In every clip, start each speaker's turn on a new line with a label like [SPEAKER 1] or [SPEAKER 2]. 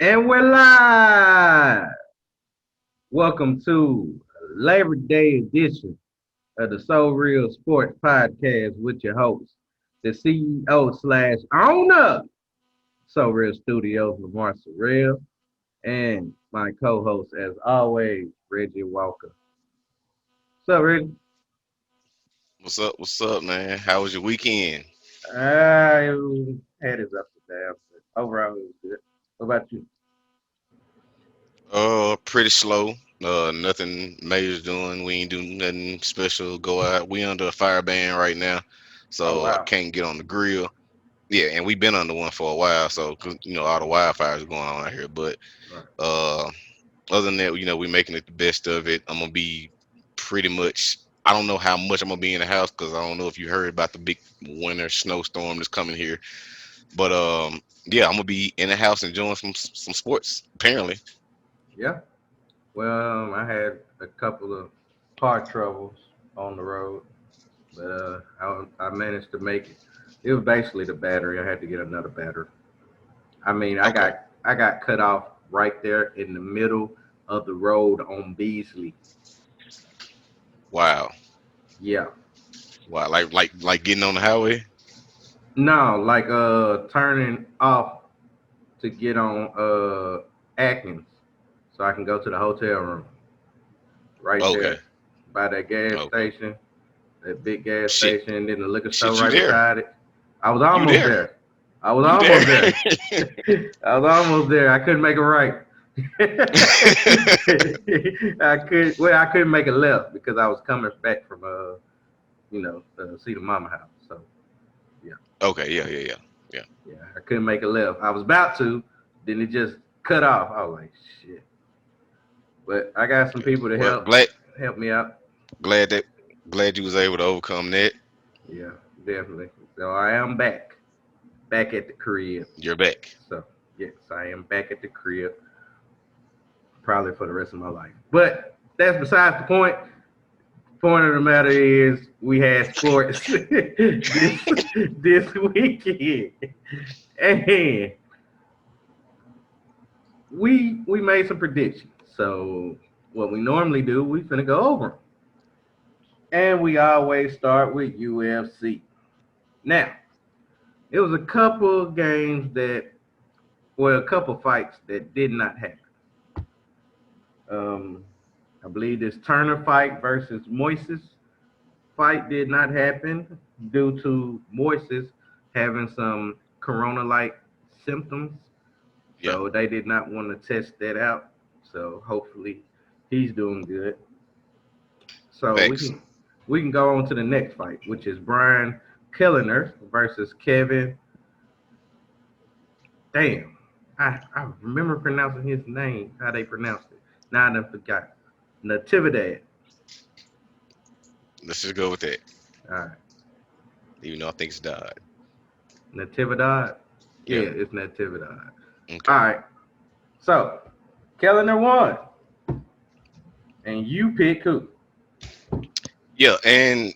[SPEAKER 1] And we're live. Welcome to Labor Day edition of the SoReal Sports Podcast with your host, the CEO slash owner, SoReal Studios, Lamar SoReal, and my co-host, as always, Reggie Walker. What's up, Reggie?
[SPEAKER 2] What's up? What's up, man? How was your weekend?
[SPEAKER 1] I had his ups and downs, but overall it was good. What about you?
[SPEAKER 2] Pretty slow. Nothing major doing. We ain't doing nothing special. Go out. We under a fire ban right now,
[SPEAKER 1] Oh
[SPEAKER 2] so I
[SPEAKER 1] wow.
[SPEAKER 2] can't get on the grill. Yeah, and we've been under one for a while, so 'cause, all the wildfires going on out here. But
[SPEAKER 1] Right.
[SPEAKER 2] uh, other than that, we making it the best of it. I'm gonna be pretty much. I don't know how much I'm gonna be in the house because I don't know if you heard about the big winter snowstorm that's coming here. But yeah, I'm gonna be in the house enjoying some sports. Apparently.
[SPEAKER 1] Yeah. Well, I had a couple of car troubles on the road, but I managed to make it. It was basically the battery. I had to get another battery. I mean,
[SPEAKER 2] Okay.
[SPEAKER 1] I got cut off right there in the middle of the road on Beasley.
[SPEAKER 2] Wow.
[SPEAKER 1] Yeah.
[SPEAKER 2] Wow. Like getting on the highway.
[SPEAKER 1] No, like turning off to get on Atkins so I can go to the hotel room right
[SPEAKER 2] Okay.
[SPEAKER 1] there by that gas
[SPEAKER 2] Okay.
[SPEAKER 1] station, that big gas
[SPEAKER 2] Shit.
[SPEAKER 1] station, and then the liquor store
[SPEAKER 2] Shit. You
[SPEAKER 1] right
[SPEAKER 2] there?
[SPEAKER 1] beside it. I was
[SPEAKER 2] You
[SPEAKER 1] almost
[SPEAKER 2] there?
[SPEAKER 1] there. I was
[SPEAKER 2] You there?
[SPEAKER 1] almost there. I was almost there. I couldn't make a right. I couldn't make a left because I was coming back from see the mama house. So yeah,
[SPEAKER 2] Okay. Yeah. Yeah. Yeah. Yeah.
[SPEAKER 1] yeah, I couldn't make a left. I was about to, then it just cut off. I was like, shit. But I got some
[SPEAKER 2] Okay.
[SPEAKER 1] people to
[SPEAKER 2] Well,
[SPEAKER 1] help me out.
[SPEAKER 2] glad that glad you was able to overcome that.
[SPEAKER 1] Yeah, definitely. So I am back at the crib.
[SPEAKER 2] You're back.
[SPEAKER 1] So yes, I am back at the crib, probably for the rest of my life. But that's besides the point. Point of the matter is we had sports this weekend, and we made some predictions. So what we normally do, we finna go over 'em. And we always start with UFC. Now, it was a couple of games a couple of fights that did not happen. Um, I believe this Turner fight versus Moises fight did not happen due to Moises having some corona-like symptoms.
[SPEAKER 2] Yeah.
[SPEAKER 1] So they did not want to test that out. So hopefully he's doing good. So
[SPEAKER 2] Facts.
[SPEAKER 1] we can go on to the next fight, which is Brian Kellner versus Kevin. Damn, I remember pronouncing his name, how they pronounced it. Now I done forgot. Natividad.
[SPEAKER 2] Let's just go with that.
[SPEAKER 1] All right,
[SPEAKER 2] Even though I think it's died.
[SPEAKER 1] Natividad. Yeah,
[SPEAKER 2] Yeah.
[SPEAKER 1] it's Natividad. All
[SPEAKER 2] Okay.
[SPEAKER 1] right, so Kellner won, and you pick who?
[SPEAKER 2] Yeah, and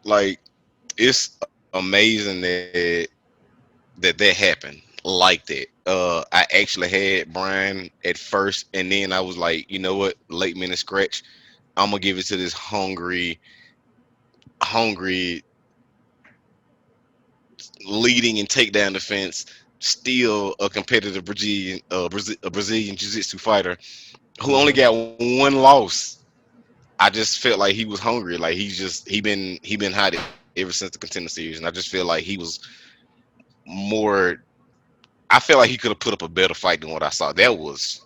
[SPEAKER 2] like it's amazing that happened like that. I actually had Brian at first, and then I was like, you know what, late minute scratch. I'm gonna give it to this hungry leading and takedown defense. Still a competitive Brazilian jiu-jitsu fighter who only
[SPEAKER 1] Mm-hmm.
[SPEAKER 2] got one loss. I just felt like he was hungry. Like he been hot ever since the contender series, and I just feel like he was more. I feel like he could have put up a better fight than what I saw. That was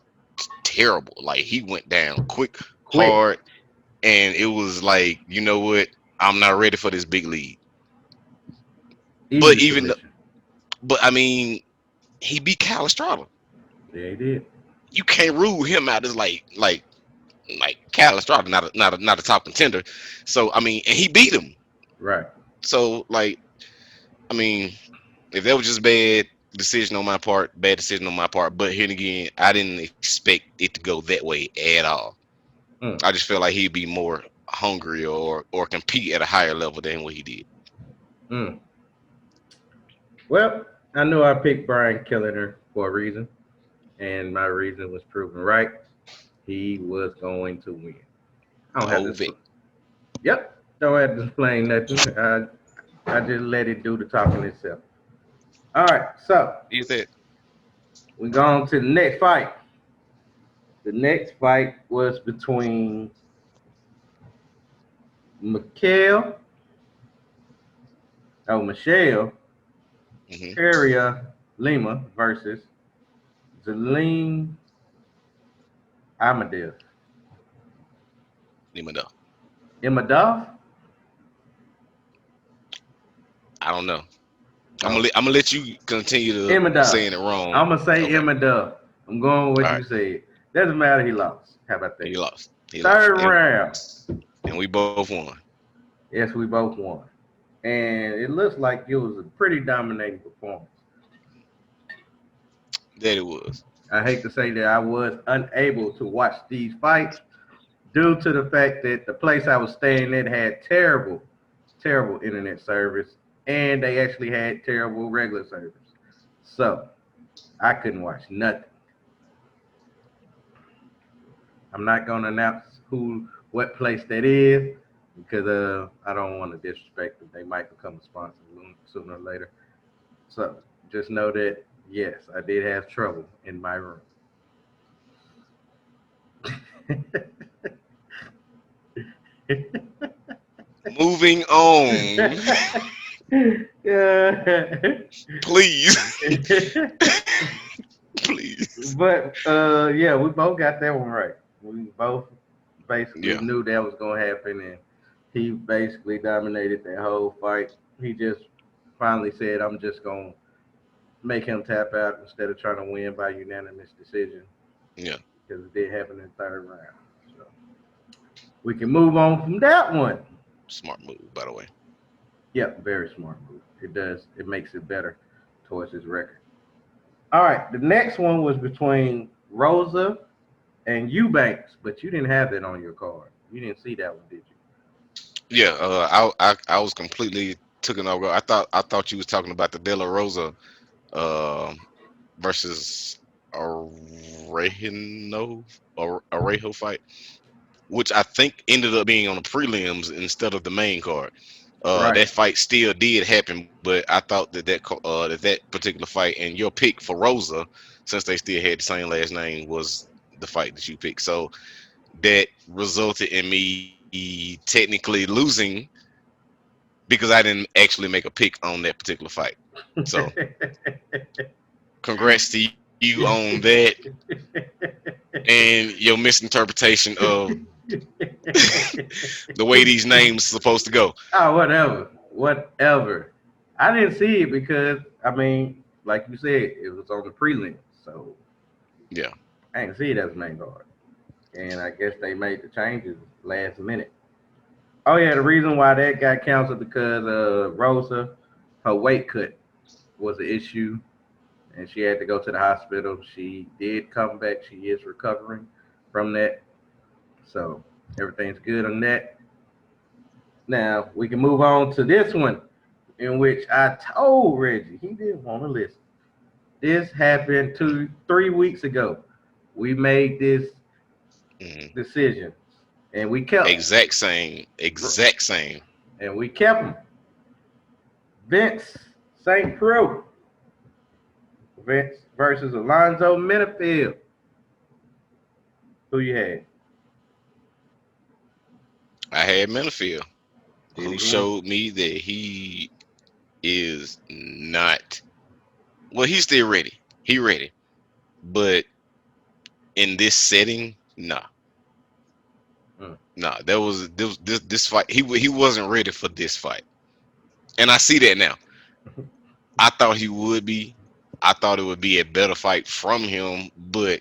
[SPEAKER 2] terrible. Like he went down quick,
[SPEAKER 1] Quick,
[SPEAKER 2] hard, and it was like, you know what? I'm not ready for this big league. But
[SPEAKER 1] easy
[SPEAKER 2] even,
[SPEAKER 1] submission.
[SPEAKER 2] but I mean, he beat Calistrata.
[SPEAKER 1] Yeah, he did.
[SPEAKER 2] You can't rule him out as like Calistrata, not a top contender. So I mean, and he beat him.
[SPEAKER 1] Right.
[SPEAKER 2] So like, I mean, if that was just bad decision on my part. But here again, I didn't expect it to go that way at all.
[SPEAKER 1] Mm,
[SPEAKER 2] I just felt like he'd be more hungry or compete at a higher level than what he did.
[SPEAKER 1] mm. Well, I knew I picked Brian Kellner for a reason. and my reason was proven right. He was going to win. I
[SPEAKER 2] The
[SPEAKER 1] don't have
[SPEAKER 2] whole
[SPEAKER 1] to.
[SPEAKER 2] Vic.
[SPEAKER 1] Yep, don't have to explain nothing. I just let it do the talking itself. All right, so
[SPEAKER 2] Is that
[SPEAKER 1] we go on to the next fight. The next fight was between Michael, Michelle
[SPEAKER 2] mm-hmm.
[SPEAKER 1] Pereira Lima versus Zeline Amadeus.
[SPEAKER 2] Limado?
[SPEAKER 1] Imadov?
[SPEAKER 2] I don't know.
[SPEAKER 1] Oh,
[SPEAKER 2] I'm gonna let you continue to
[SPEAKER 1] Imadov.
[SPEAKER 2] saying it wrong.
[SPEAKER 1] I'm gonna say
[SPEAKER 2] Okay.
[SPEAKER 1] Imadov. I'm going with
[SPEAKER 2] All
[SPEAKER 1] what
[SPEAKER 2] right.
[SPEAKER 1] you said. Doesn't matter. He lost. How about
[SPEAKER 2] He
[SPEAKER 1] that?
[SPEAKER 2] lost. He lost.
[SPEAKER 1] Third round.
[SPEAKER 2] And we both won.
[SPEAKER 1] Yes, we both won, and it looks like it was a pretty dominating performance.
[SPEAKER 2] That it was.
[SPEAKER 1] I hate to say that I was unable to watch these fights due to the fact that the place I was staying at had terrible, terrible internet service, and they actually had terrible regular service. So I couldn't watch nothing. I'm not gonna announce what place that is because I don't want to disrespect them. They might become a sponsor sooner or later. So just know that yes, I did have trouble in my room.
[SPEAKER 2] Moving on,
[SPEAKER 1] Yeah.
[SPEAKER 2] please, please.
[SPEAKER 1] But yeah, we both got that one right. We both basically
[SPEAKER 2] Yeah,
[SPEAKER 1] knew that was gonna happen, and he basically dominated that whole fight. He just finally said, "I'm just gonna make him tap out instead of trying to win by unanimous decision,"
[SPEAKER 2] yeah.
[SPEAKER 1] because it did happen in the third round. So we can move on from that one.
[SPEAKER 2] Smart move, by the way.
[SPEAKER 1] Yep, very smart move. It does. It makes it better towards his record. All right, the next one was between Rosa and Eubanks, but you didn't have that on your card. You didn't see that one, did you?
[SPEAKER 2] Yeah, I was completely taken over. I thought you was talking about the De La Rosa uh, versus Arejano or Arejo fight, which I think ended up being on the prelims instead of the main card.
[SPEAKER 1] Right.
[SPEAKER 2] That fight still did happen, but I thought that that particular fight and your pick for Rosa, since they still had the same last name, was the fight that you picked. So that resulted in me technically losing because I didn't actually make a pick on that particular fight. So congrats to you on that and your misinterpretation of the way these names supposed to go.
[SPEAKER 1] Oh, whatever. Whatever. I didn't see it because, I mean, like you said, it was on the prelim. So
[SPEAKER 2] Yeah,
[SPEAKER 1] I didn't see it as main guard. And I guess they made the changes last minute. Oh, yeah, the reason why that got canceled because Rosa, her weight cut was an issue and she had to go to the hospital. She did come back. She is recovering from that. So everything's good on that. Now we can move on to this one, in which I told Reggie he didn't want to listen. This happened 3 weeks ago. We made this
[SPEAKER 2] hmm
[SPEAKER 1] decision, and we kept
[SPEAKER 2] exact same.
[SPEAKER 1] and we kept him. Vince St. Preux, Vince versus Alonzo Minifield. Who you had?
[SPEAKER 2] I had Minifield,
[SPEAKER 1] Did
[SPEAKER 2] who
[SPEAKER 1] he win?
[SPEAKER 2] showed me that he is not. Well, he's still ready. He ready, but in this setting, nah,
[SPEAKER 1] Mm.
[SPEAKER 2] nah. That was this fight. He wasn't ready for this fight, and I see that now. I thought he would be. I thought it would be a better fight from him, but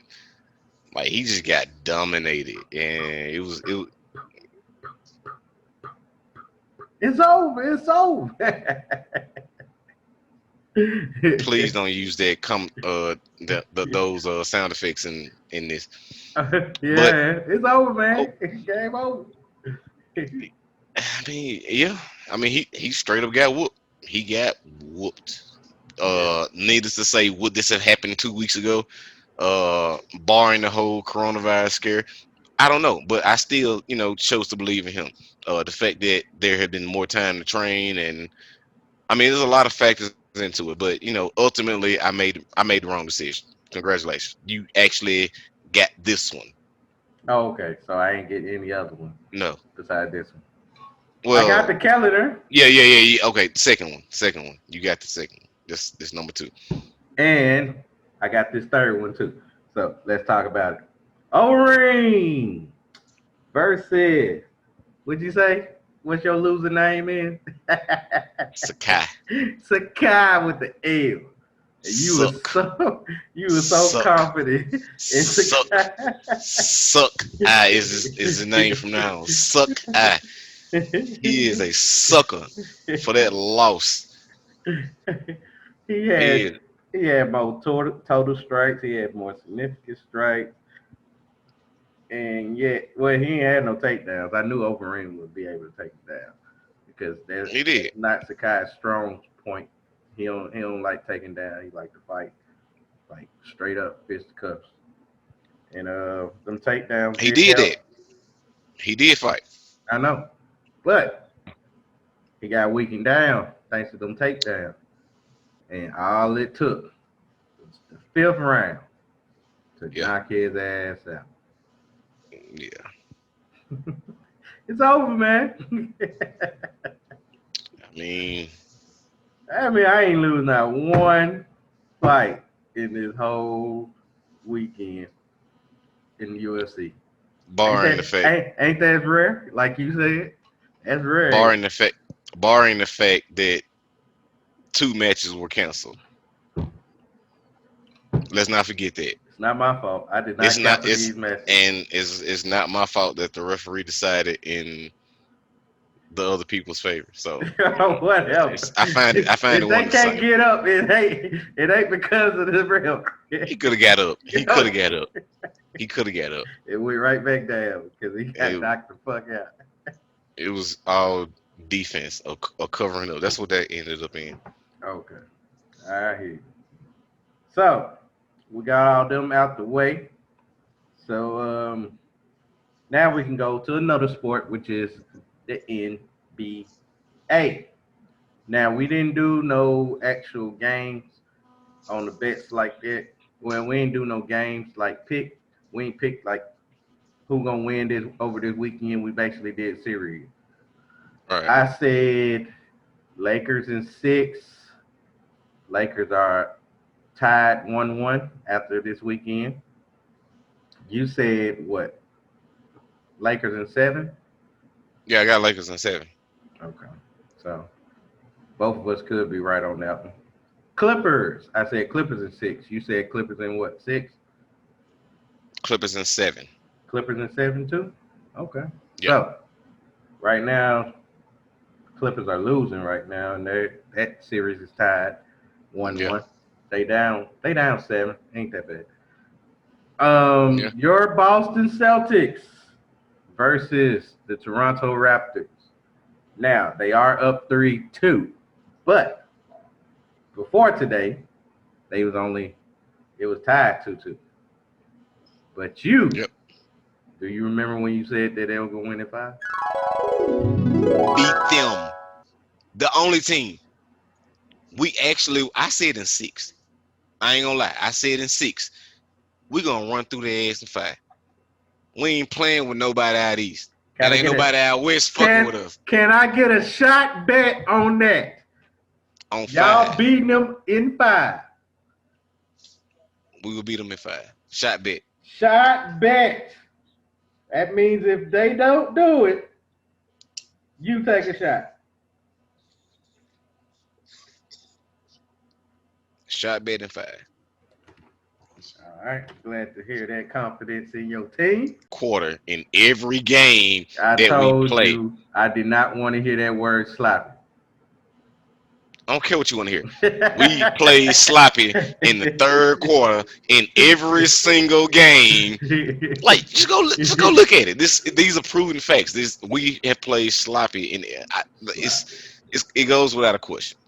[SPEAKER 2] like he just got dominated, and
[SPEAKER 1] It's over. It's over.
[SPEAKER 2] please don't use that those sound effects in this. But
[SPEAKER 1] Yeah, it's over,
[SPEAKER 2] oh,
[SPEAKER 1] man. Game over.
[SPEAKER 2] I mean, yeah, I mean he straight up got whooped. He got whooped.
[SPEAKER 1] Yeah.
[SPEAKER 2] Needless to say, would this have happened 2 weeks ago? barring the whole coronavirus scare. I don't know, but I still, chose to believe in him. The fact that there had been more time to train, and I mean, there's a lot of factors into it, but ultimately, I made the wrong decision. Congratulations, you actually got this one.
[SPEAKER 1] Oh, okay. So I ain't get any other one
[SPEAKER 2] No,
[SPEAKER 1] besides this one. I got
[SPEAKER 2] well,
[SPEAKER 1] the calendar
[SPEAKER 2] yeah, yeah, yeah, yeah. Okay, second one. You got the second one. This number two.
[SPEAKER 1] and I got this third one too. So let's talk about it. O-Ring versus, what'd you say? What's your loser name is?
[SPEAKER 2] Sakai.
[SPEAKER 1] Sakai with the L. And
[SPEAKER 2] Suck.
[SPEAKER 1] you were so
[SPEAKER 2] Suck.
[SPEAKER 1] confident in
[SPEAKER 2] Suck.
[SPEAKER 1] Sakai.
[SPEAKER 2] Suck eye is the name from now on. Suck eye. He is a sucker for that loss.
[SPEAKER 1] he
[SPEAKER 2] He
[SPEAKER 1] had
[SPEAKER 2] is.
[SPEAKER 1] he had more total strikes. He had more significant strikes, and yet, well, he ain't had no takedowns. I knew Overeem would be able to take it down because
[SPEAKER 2] He
[SPEAKER 1] that's
[SPEAKER 2] did.
[SPEAKER 1] not Sakai's strong point. He don't like taking down. He like to fight like straight up fisticuffs, and them takedowns
[SPEAKER 2] He
[SPEAKER 1] did
[SPEAKER 2] did that.
[SPEAKER 1] help.
[SPEAKER 2] He did fight.
[SPEAKER 1] I know, but he got weakened down thanks to them takedowns, and all it took was the fifth round to
[SPEAKER 2] Yeah.
[SPEAKER 1] knock his ass out.
[SPEAKER 2] Yeah.
[SPEAKER 1] It's over, man.
[SPEAKER 2] I mean,
[SPEAKER 1] I mean, I ain't losing not one fight in this whole weekend in the UFC. Ain't
[SPEAKER 2] barring the
[SPEAKER 1] that
[SPEAKER 2] fact,
[SPEAKER 1] ain't that rare? Like you said, that's rare. Ain't
[SPEAKER 2] barring the fact, barring the fact that two matches were canceled. Let's not forget that.
[SPEAKER 1] It's not my fault. I did
[SPEAKER 2] It's
[SPEAKER 1] not
[SPEAKER 2] not.
[SPEAKER 1] cancel
[SPEAKER 2] It's
[SPEAKER 1] these matches.
[SPEAKER 2] and it's not my fault that the referee decided in the other people's favor. So
[SPEAKER 1] Whatever.
[SPEAKER 2] I find it. I find it
[SPEAKER 1] If they
[SPEAKER 2] one the
[SPEAKER 1] can't
[SPEAKER 2] same.
[SPEAKER 1] get up, it ain't because of the real.
[SPEAKER 2] He could have got up. He could have got up. He could have got up.
[SPEAKER 1] It went right back down because he got
[SPEAKER 2] It,
[SPEAKER 1] knocked the fuck out.
[SPEAKER 2] it was all defense or covering up. That's what that ended up in.
[SPEAKER 1] Okay, I hear you. So we got all them out the way. So now we can go to another sport, which is the NBA. Now we didn't do no actual games on the bets like that. Well, we ain't do no games like pick. We ain't picked like who gonna win this over this weekend. We basically did series.
[SPEAKER 2] All right.
[SPEAKER 1] I said Lakers in six. Lakers are tied 1-1 after this weekend. You said what? Lakers in seven.
[SPEAKER 2] Yeah, I got Lakers in seven.
[SPEAKER 1] Okay, so both of us could be right on that one. Clippers. I said Clippers in six. You said Clippers in what? Six?
[SPEAKER 2] Clippers in seven.
[SPEAKER 1] Clippers in seven too? Okay.
[SPEAKER 2] Yep.
[SPEAKER 1] So right now, Clippers are losing right now, and that series is tied one
[SPEAKER 2] Yeah.
[SPEAKER 1] one. They down seven. Ain't that bad.
[SPEAKER 2] Yeah.
[SPEAKER 1] Your Boston Celtics versus the Toronto Raptors. Now they are up 3-2, but before today, they was only it was tied 2-2. But
[SPEAKER 2] Yep.
[SPEAKER 1] do you remember when you said that they were gonna win in five?
[SPEAKER 2] Beat them. The only team. I said in six. I ain't gonna lie. I said in six. We gonna run through the ass in five. We ain't playing with nobody out east.
[SPEAKER 1] Can
[SPEAKER 2] And
[SPEAKER 1] I
[SPEAKER 2] ain't
[SPEAKER 1] get a
[SPEAKER 2] nobody out west fucking
[SPEAKER 1] can
[SPEAKER 2] with us
[SPEAKER 1] can I get a shot bet on that?
[SPEAKER 2] on
[SPEAKER 1] Y'all
[SPEAKER 2] five.
[SPEAKER 1] beating them in five.
[SPEAKER 2] We will beat them in five. Shot bet.
[SPEAKER 1] Shot bet. That means if they don't do it, you take a shot.
[SPEAKER 2] Shot bet in five.
[SPEAKER 1] All right. Glad to hear that confidence in your team.
[SPEAKER 2] Quarter in every game
[SPEAKER 1] I
[SPEAKER 2] that we
[SPEAKER 1] told
[SPEAKER 2] play.
[SPEAKER 1] you I did not want to hear that word sloppy.
[SPEAKER 2] I don't care what you want to hear. We play sloppy in the third quarter in every single game. Like just go look at it. These are proven facts. This we have played sloppy in it goes without a question.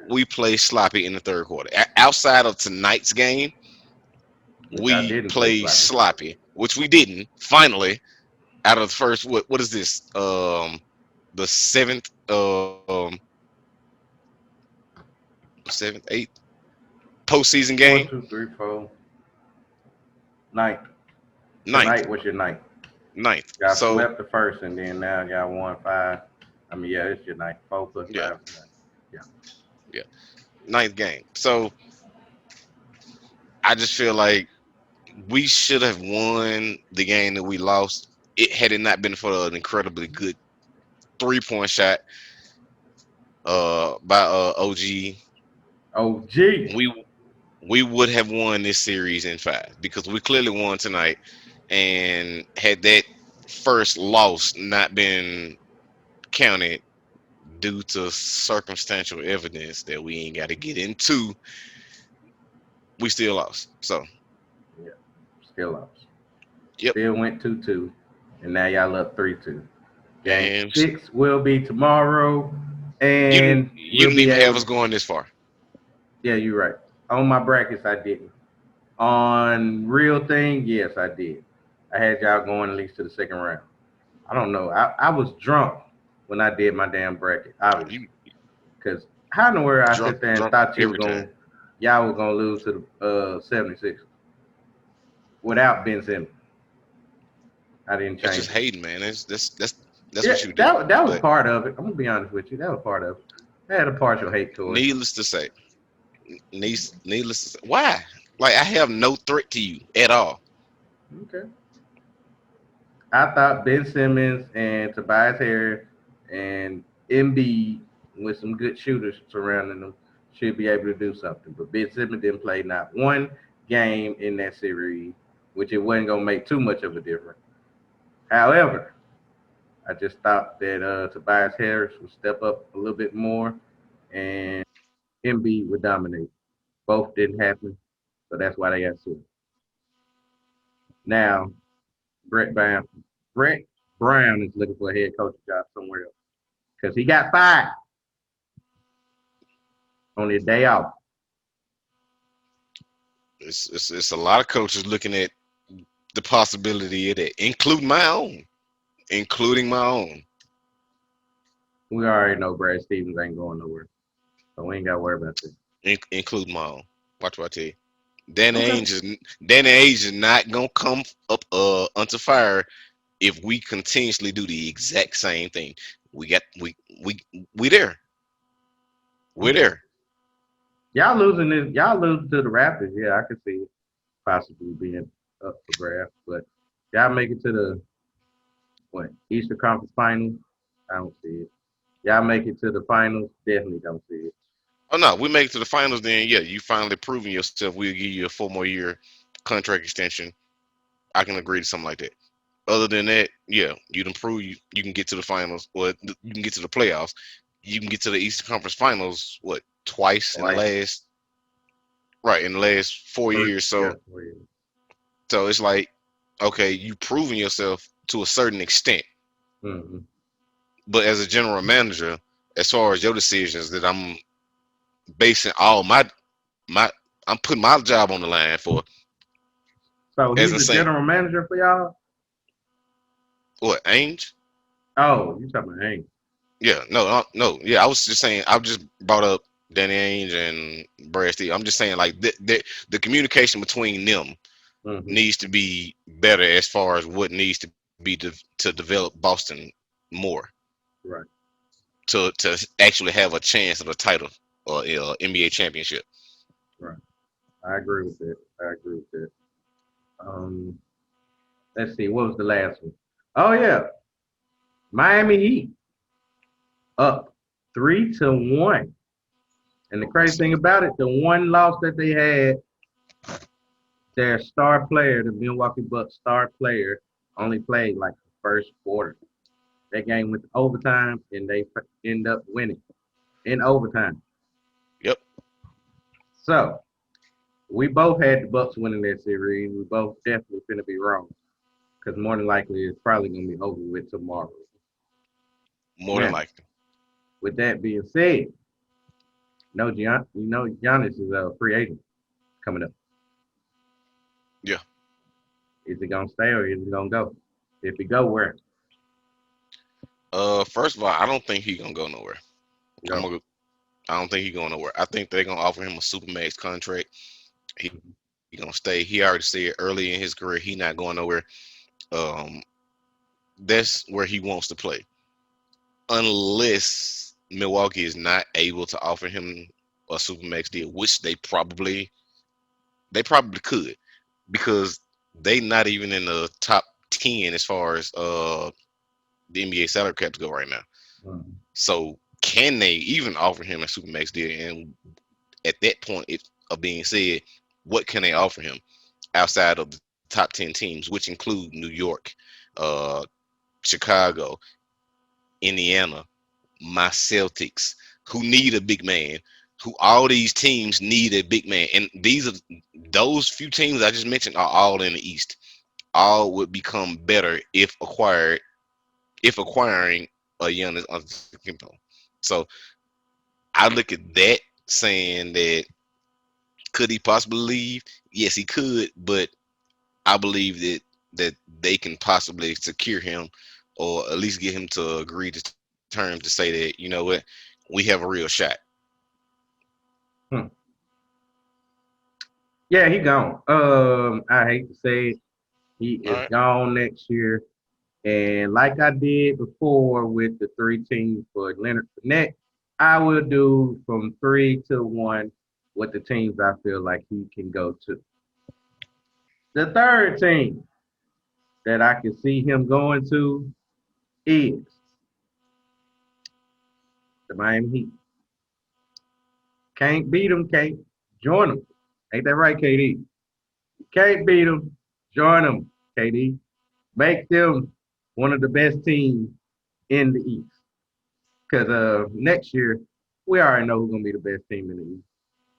[SPEAKER 2] We play sloppy in the third quarter. Outside of tonight's game,
[SPEAKER 1] which I
[SPEAKER 2] We
[SPEAKER 1] didn't play
[SPEAKER 2] played
[SPEAKER 1] sloppy.
[SPEAKER 2] sloppy, which we didn't. Finally, out of the first, what is this? The seventh, seventh, eighth postseason
[SPEAKER 1] One,
[SPEAKER 2] game,
[SPEAKER 1] two, three, four, ninth.
[SPEAKER 2] ninth,
[SPEAKER 1] Tonight was your night.
[SPEAKER 2] ninth.
[SPEAKER 1] Y'all
[SPEAKER 2] So
[SPEAKER 1] swept the first, and then now y'all won five. I mean, yeah, it's your night. 4 plus 5
[SPEAKER 2] yeah,
[SPEAKER 1] is your night. Yeah.
[SPEAKER 2] yeah, ninth game. So I just feel like we should have won the game that we lost. It had it not been for an incredibly good 3-point shot by OG,
[SPEAKER 1] OG.
[SPEAKER 2] we would have won this series in five because we clearly won tonight. And had that first loss not been counted due to circumstantial evidence that we ain't got to get into, we still lost. So,
[SPEAKER 1] Yeah. Still lost.
[SPEAKER 2] yep.
[SPEAKER 1] Still went 2-2, and now y'all up 3-2. Game
[SPEAKER 2] And
[SPEAKER 1] 6 will be tomorrow,
[SPEAKER 2] you didn't
[SPEAKER 1] and
[SPEAKER 2] you
[SPEAKER 1] we'll
[SPEAKER 2] didn't
[SPEAKER 1] be
[SPEAKER 2] even have
[SPEAKER 1] able
[SPEAKER 2] us
[SPEAKER 1] to.
[SPEAKER 2] going this far.
[SPEAKER 1] Yeah, you're right. On my brackets, I didn't. On real thing, yes, I did. I had y'all going at least to the second round. I don't know. I was drunk when I did my damn bracket, obviously.
[SPEAKER 2] You
[SPEAKER 1] Because how in the world I
[SPEAKER 2] drunk
[SPEAKER 1] sit there and
[SPEAKER 2] drunk
[SPEAKER 1] thought
[SPEAKER 2] every time.
[SPEAKER 1] y'all were gonna lose to the 76 without Ben Simmons. I didn't
[SPEAKER 2] That's just
[SPEAKER 1] change it.
[SPEAKER 2] hating, man. That's
[SPEAKER 1] Yeah,
[SPEAKER 2] what you do.
[SPEAKER 1] that was
[SPEAKER 2] But
[SPEAKER 1] part of it. I'm gonna be honest with you. That was part of it. I had a partial hate towards it.
[SPEAKER 2] needless to say, needless to say, why? Like I have no threat to you at all.
[SPEAKER 1] Okay. I thought Ben Simmons and Tobias Harris and Embiid with some good shooters surrounding them should be able to do something. But Ben Simmons didn't play not one game in that series, which it wasn't gonna make too much of a difference. However, I just thought that Tobias Harris would step up a little bit more and Embiid would dominate. Both didn't happen, so that's why they got swept. Now, Brett Brown, Brett Brown is looking for a head coaching job somewhere else because he got fired on his day off.
[SPEAKER 2] It's a lot of coaches looking at the possibility of that, including my own,
[SPEAKER 1] We already know Brad Stevens ain't going nowhere, so we ain't got to worry about that.
[SPEAKER 2] including my own. Watch what I tell you. Danny
[SPEAKER 1] Okay.
[SPEAKER 2] Ainge is Danny Ainge is not gonna come up unto fire if we continuously do the exact same thing. We got we we there. We're
[SPEAKER 1] Okay.
[SPEAKER 2] there.
[SPEAKER 1] Y'all losing this. Y'all losing to the Raptors. Yeah, I can see it possibly being up for grabs. But y'all make it to the what Eastern Conference Finals. I don't see it. Y'all make it to the finals. Definitely don't see it.
[SPEAKER 2] Oh no, we make it to the finals. Then yeah, you finally proven yourself. We'll give you a 4 more year contract extension. I can agree to something like that. Other than that, yeah, you'd improve. You can get to the finals, or you can get to the playoffs. You can get to the Eastern Conference Finals. What twice in the
[SPEAKER 1] Twice,
[SPEAKER 2] last right in the last 4
[SPEAKER 1] three,
[SPEAKER 2] years?
[SPEAKER 1] yeah,
[SPEAKER 2] So
[SPEAKER 1] 3 years.
[SPEAKER 2] it's like okay, you proven yourself to a certain extent.
[SPEAKER 1] Mm-hmm.
[SPEAKER 2] But as a general manager, as far as your decisions, that I'm basing all my I'm putting my job on the line for
[SPEAKER 1] So
[SPEAKER 2] as
[SPEAKER 1] he's
[SPEAKER 2] a
[SPEAKER 1] the
[SPEAKER 2] saying
[SPEAKER 1] general manager for y'all.
[SPEAKER 2] what Ainge.
[SPEAKER 1] Oh, you talking about Hank?
[SPEAKER 2] Yeah, no, no, yeah. I was just saying. I just brought up Danny Ainge and Brad Steve. I'm just saying, like, the communication between them
[SPEAKER 1] Mm-hmm.
[SPEAKER 2] needs to be better as far as what needs to be to develop Boston more
[SPEAKER 1] Right,
[SPEAKER 2] to actually have a chance at a title or NBA championship.
[SPEAKER 1] right. I agree with that. I agree with that. Um, let's see. What was the last one? Oh yeah, Miami Heat up 3-1. And the crazy thing about it, the one loss that they had, their star player, the Milwaukee Bucks star player, only played like the first quarter. That game went to overtime, and they end up winning in overtime.
[SPEAKER 2] Yep,
[SPEAKER 1] So we both had the Bucks winning that series. We both definitely finna be wrong because more than likely it's probably gonna be over with tomorrow.
[SPEAKER 2] more than
[SPEAKER 1] Now,
[SPEAKER 2] likely.
[SPEAKER 1] with that being said, Giannis is a free agent coming up. Is it gonna stay or is it gonna go? If it go, where?
[SPEAKER 2] First of all, I don't think he's gonna go nowhere. I'm
[SPEAKER 1] No.
[SPEAKER 2] gonna. I don't think he's going nowhere. I think they're gonna offer him a supermax contract. He gonna stay. He already said early in his career he not going nowhere. Um, that's where he wants to play, unless Milwaukee is not able to offer him a supermax deal, which they probably could, because they not even in the top 10 as far as the NBA salary caps go right now.
[SPEAKER 1] Mhm.
[SPEAKER 2] So can they even offer him a supermax deal? And at that point of being said, what can they offer him outside of the top 10 teams, which include New York, uh, Chicago, Indiana, my Celtics, who need a big man, who all these teams need a big man. And those few teams I just mentioned are all in the East. All would become better if acquiring a Giannis Antetokounmpo. So I look at that saying that could he possibly leave? Yes, he could, but I believe that they can possibly secure him or at least get him to agree to terms to say that, you know what, we have a real shot.
[SPEAKER 1] Hmm. Yeah, he gone. I hate to say it, he
[SPEAKER 2] All
[SPEAKER 1] is
[SPEAKER 2] right.
[SPEAKER 1] gone next year. And like I did before with the three teams for Leonard Fournette, I will do from 3 to 1 with the teams I feel like he can go to. The third team that I can see him going to is the Miami Heat. Can't beat them, can't join them. Ain't that right, KD? Can't beat them, join them, KD. Make them one of the best teams in the East. Because next year, we already know who's going to be the best team in the East.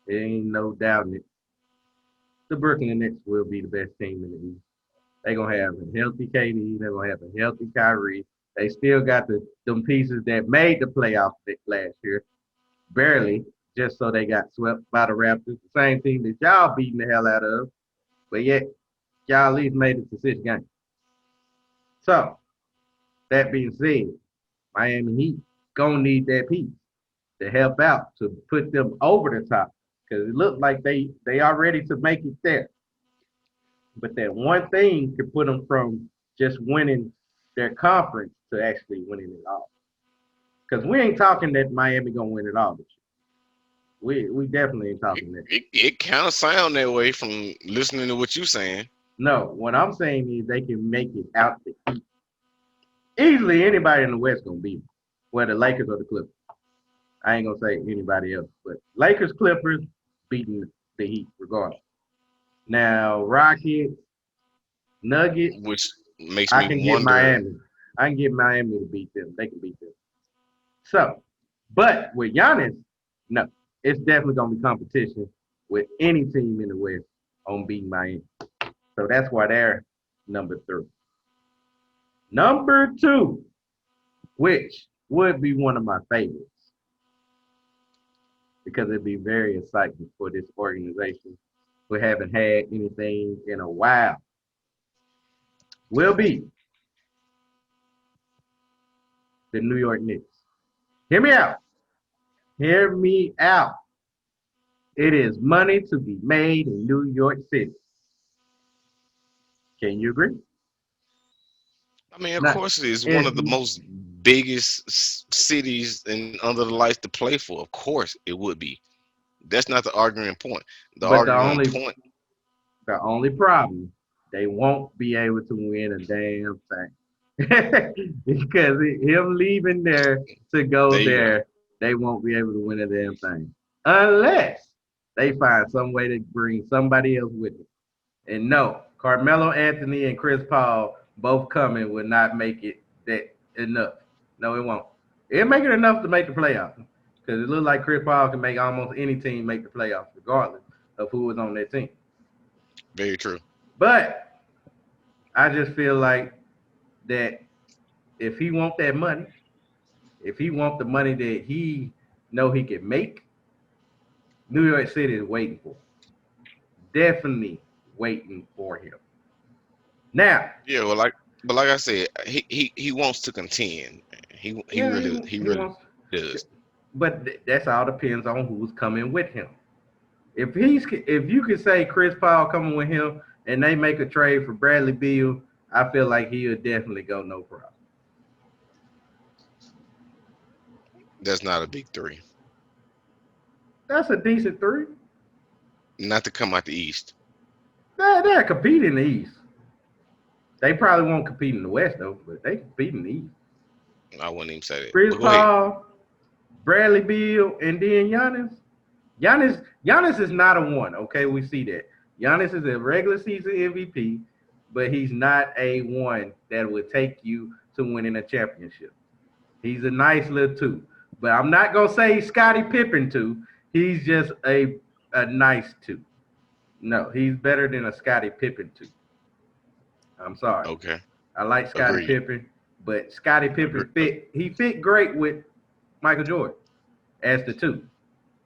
[SPEAKER 1] There ain't no doubting it. The Brooklyn Nets will be the best team in the East. They're going to have a healthy KD. They're going to have a healthy Kyrie. They still got them pieces that made the playoffs last year, barely, just so they got swept by the Raptors, the same team that y'all beating the hell out of. But yet, y'all at least made it to 6 games. So, that being said, Miami Heat gonna need that piece to help out to put them over the top because it looked like they are ready to make it there. But that one thing could put them from just winning their conference to actually winning it all. Because we ain't talking that Miami gonna win it all this year. We definitely ain't
[SPEAKER 2] It,
[SPEAKER 1] talking that.
[SPEAKER 2] it, it kind of sound that way from listening to what you saying.
[SPEAKER 1] No, what I'm saying is they can make it out the East. Easily anybody in the West gonna beat them, whether the Lakers or the Clippers. I ain't gonna say anybody else, but Lakers, Clippers beating the Heat regardless. Now Rockets, Nuggets,
[SPEAKER 2] Which makes
[SPEAKER 1] I
[SPEAKER 2] me
[SPEAKER 1] can get
[SPEAKER 2] wonder.
[SPEAKER 1] Miami. I can get Miami to beat them. They can beat them. So, but with Giannis, no, it's definitely gonna be competition with any team in the West on beating Miami. So that's why they're number 3. Number 2, which would be one of my favorites because it'd be very exciting for this organization. We haven't had anything in a while. Will be the New York Knicks. Hear me out. Hear me out. It is money to be made in New York City. Can you agree?
[SPEAKER 2] I mean, of
[SPEAKER 1] Not,
[SPEAKER 2] course, it is one
[SPEAKER 1] it's,
[SPEAKER 2] of the most biggest cities and under the lights to play for. Of course, it would be. That's not the arguing point. The
[SPEAKER 1] but the
[SPEAKER 2] arguing
[SPEAKER 1] only
[SPEAKER 2] point,
[SPEAKER 1] the only problem they won't be able to win a damn thing because him leaving there to go
[SPEAKER 2] there you go.
[SPEAKER 1] there, they won't be able to win a damn thing unless they find some way to bring somebody else with them. And no, Carmelo Anthony and Chris Paul both coming will not make it that enough. No, it won't. It'll make it enough to make the playoffs. Because it looks like Chris Paul can make almost any team make the playoffs, regardless of who is on their team.
[SPEAKER 2] Very true.
[SPEAKER 1] But I just feel like that if he want that money, if he want the money that he know he can make, New York City is waiting for him. Definitely waiting for him. Now,
[SPEAKER 2] Yeah, well, but like I said, he wants to contend. He
[SPEAKER 1] yeah,
[SPEAKER 2] really
[SPEAKER 1] he wants,
[SPEAKER 2] does.
[SPEAKER 1] but that's all depends on who's coming with him. If you could say Chris Paul coming with him and they make a trade for Bradley Beal, I feel like he'll definitely go no problem.
[SPEAKER 2] That's not a big three.
[SPEAKER 1] That's a decent three.
[SPEAKER 2] Not to come out the East.
[SPEAKER 1] They're competing in the East. They probably won't compete in the West though, but they compete in the East.
[SPEAKER 2] I wouldn't even say that.
[SPEAKER 1] Chris
[SPEAKER 2] But go ahead.
[SPEAKER 1] Paul, Bradley Beal, and then Giannis. Giannis is not a one. Okay, we see that. Giannis is a regular season MVP, but he's not a one that would take you to winning a championship. He's a nice little two, but I'm not gonna say Scottie Pippen two. He's just a nice two. No, he's better than a Scottie Pippen two. I'm sorry.
[SPEAKER 2] Okay.
[SPEAKER 1] I like Scottie
[SPEAKER 2] Agreed.
[SPEAKER 1] Pippen, but Scottie
[SPEAKER 2] Agree.
[SPEAKER 1] Pippen fit great with Michael Jordan as the two.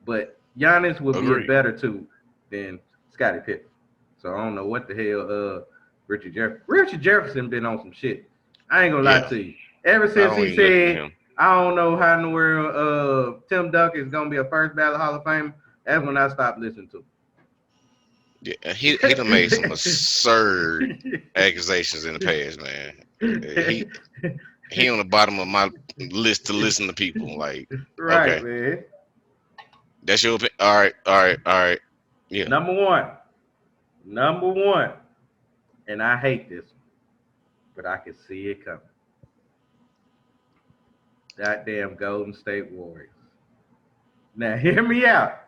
[SPEAKER 1] But Giannis would be a
[SPEAKER 2] Agreed.
[SPEAKER 1] better two than Scottie Pippen. So I don't know what the hell Richard Jefferson been on some shit. I ain't gonna lie
[SPEAKER 2] Yeah.
[SPEAKER 1] to you. Ever
[SPEAKER 2] I
[SPEAKER 1] since
[SPEAKER 2] don't
[SPEAKER 1] he
[SPEAKER 2] even listen to
[SPEAKER 1] said,
[SPEAKER 2] him.
[SPEAKER 1] I don't know how in the world Tim Duncan is gonna be a first ballot Hall of Fame, that's when I stopped listening to
[SPEAKER 2] Yeah, he done made some absurd accusations in the past, man. He
[SPEAKER 1] him.
[SPEAKER 2] he on the bottom of my list to listen to people. Like,
[SPEAKER 1] Right,
[SPEAKER 2] okay,
[SPEAKER 1] man.
[SPEAKER 2] that's your opinion. All right, all right, all right. Yeah,
[SPEAKER 1] Number one. Number one. And I hate this one, but I can see it coming. Goddamn Golden State Warriors. Now, hear me out.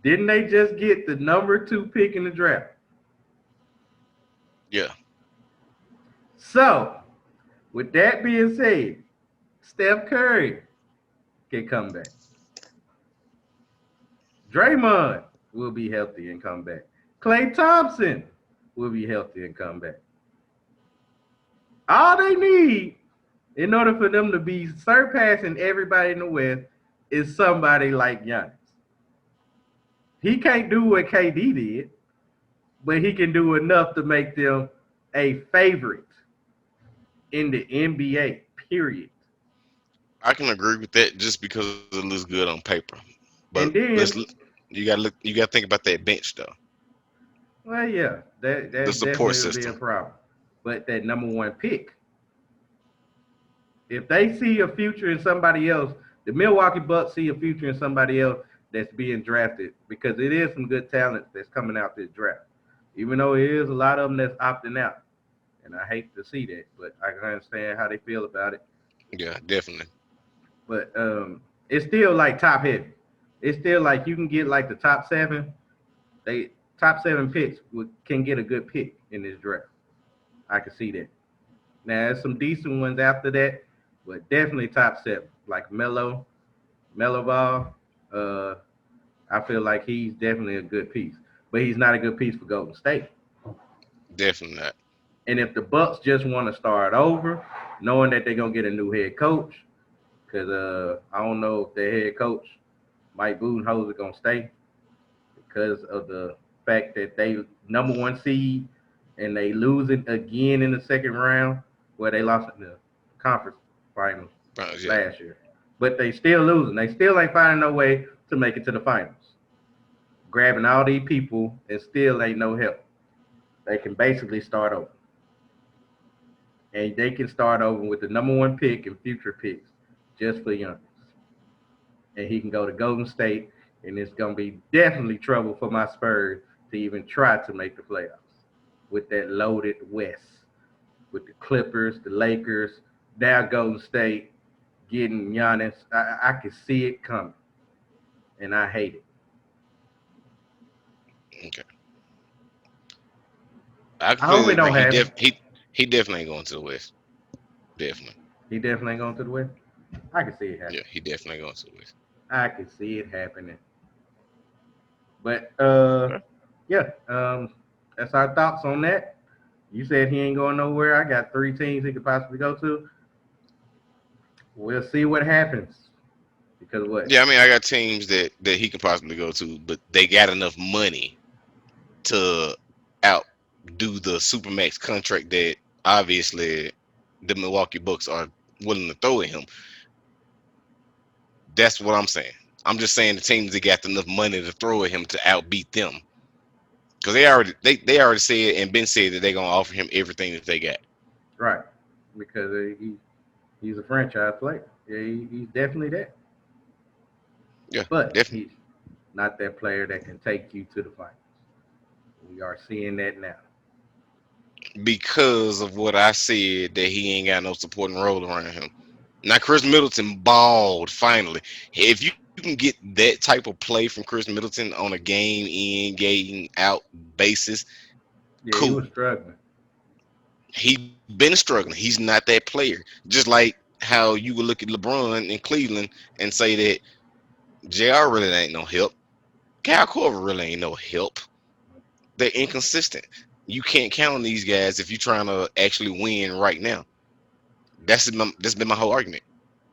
[SPEAKER 1] Didn't they just get the number two pick in the draft?
[SPEAKER 2] yeah.
[SPEAKER 1] So, with that being said, Steph Curry can come back. Draymond will be healthy and come back. Klay Thompson will be healthy and come back. All they need in order for them to be surpassing everybody in the West is somebody like Giannis. He can't do what KD did, but he can do enough to make them a favorite in the NBA, period.
[SPEAKER 2] I can agree with that just because it looks good on paper. But
[SPEAKER 1] And then,
[SPEAKER 2] you gotta think about that bench though,
[SPEAKER 1] well, yeah,
[SPEAKER 2] the
[SPEAKER 1] that
[SPEAKER 2] support
[SPEAKER 1] definitely would be a
[SPEAKER 2] system.
[SPEAKER 1] problem. But that number one pick, if they see a future in somebody else, the Milwaukee Bucks see a future in somebody else that's being drafted because it is some good talent that's coming out this draft. Even though it is a lot of them that's opting out. And I hate to see that, but I can understand how they feel about it.
[SPEAKER 2] Yeah, definitely.
[SPEAKER 1] But it's still like top heavy. It's still like you can get like the top seven. They top seven picks can get a good pick in this draft. I can see that. Now there's some decent ones after that, but definitely top seven. Like Mellow Ball. Uh, I feel like he's definitely a good piece, but he's not a good piece for Golden State.
[SPEAKER 2] Definitely not.
[SPEAKER 1] And if the Bucks just want to start over, knowing that they're gonna get a new head coach, because I don't know if their head coach Mike Budenholzer gonna stay because of the fact that they number one seed and they losing again in the second round where they lost in the conference finals
[SPEAKER 2] Yeah,
[SPEAKER 1] last year. But they still losing. They still ain't finding no way to make it to the finals. Grabbing all these people and still ain't no help. They can basically start over. And they can start over with the number one pick and future picks just for Giannis. And he can go to Golden State, and it's gonna be definitely trouble for my Spurs to even try to make the playoffs with that loaded West, with the Clippers, the Lakers, now Golden State getting Giannis. I can see it coming, and I hate it.
[SPEAKER 2] okay. I
[SPEAKER 1] I hope
[SPEAKER 2] completely
[SPEAKER 1] it
[SPEAKER 2] agree.
[SPEAKER 1] don't happen.
[SPEAKER 2] He definitely ain't going to the West. Definitely.
[SPEAKER 1] He definitely ain't going to the West. I can see it
[SPEAKER 2] Yeah,
[SPEAKER 1] happen.
[SPEAKER 2] he definitely going to the West.
[SPEAKER 1] I can see it happening. But
[SPEAKER 2] Okay.
[SPEAKER 1] yeah, that's our thoughts on that. You said he ain't going nowhere. I got three teams he could possibly go to. We'll see what happens. Because what?
[SPEAKER 2] Yeah, I mean, I got teams that he could possibly go to, but they got enough money to out. do the supermax contract that obviously the Milwaukee Bucks are willing to throw at him. That's what I'm saying. I'm just saying the teams that got enough money to throw at him to outbeat them. Because they already said and been said that they're gonna offer him everything that they got.
[SPEAKER 1] Right. Because he's a franchise player. Yeah, he's definitely that.
[SPEAKER 2] Yeah,
[SPEAKER 1] But
[SPEAKER 2] definitely.
[SPEAKER 1] he's not that player that can take you to the finals. We are seeing that now.
[SPEAKER 2] Because of what I said that he ain't got no supporting role around him. Now Chris Middleton balled finally. If you can get that type of play from Chris Middleton on a game in, game out basis,
[SPEAKER 1] Yeah, he
[SPEAKER 2] cool.
[SPEAKER 1] was struggling.
[SPEAKER 2] He been struggling. He's not that player. Just like how you would look at LeBron in Cleveland and say that JR really ain't no help. Kyle Korver really ain't no help. They're inconsistent. You can't count on these guys if you're trying to actually win right now. That's been my whole argument.